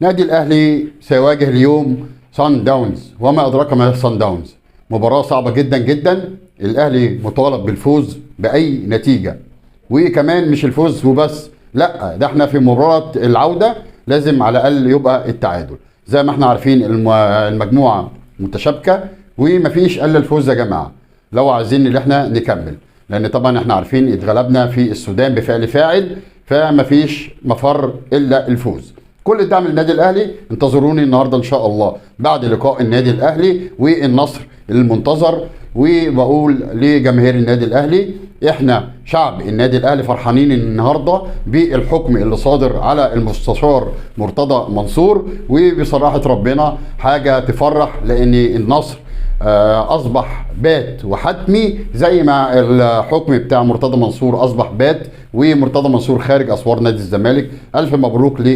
نادي الاهلي سيواجه اليوم صن داونز، وما ادراك ما صن داونز. مباراة صعبة جدا جدا. الاهلي مطالب بالفوز باي نتيجة، وكمان مش الفوز وبس، لا ده احنا في مباراة العودة لازم على الاقل يبقى التعادل. زي ما احنا عارفين المجموعة متشابكة ومفيش الا الفوز يا جماعة لو عايزين ان احنا نكمل، لان طبعا احنا عارفين اتغلبنا في السودان بفعل فاعل، فمفيش مفر الا الفوز. كل الدعم للنادي الاهلي. انتظروني النهارده ان شاء الله بعد لقاء النادي الاهلي والنصر المنتظر. وبقول لجماهير النادي الاهلي احنا شعب النادي الاهلي فرحانين النهارده بالحكم اللي صادر على المستشار مرتضى منصور، وبصراحه ربنا حاجه تفرح، لان النصر اصبح بات وحتمي زي ما الحكم بتاع مرتضى منصور اصبح بات، ومرتضى منصور خارج اسوار نادي الزمالك. الف مبروك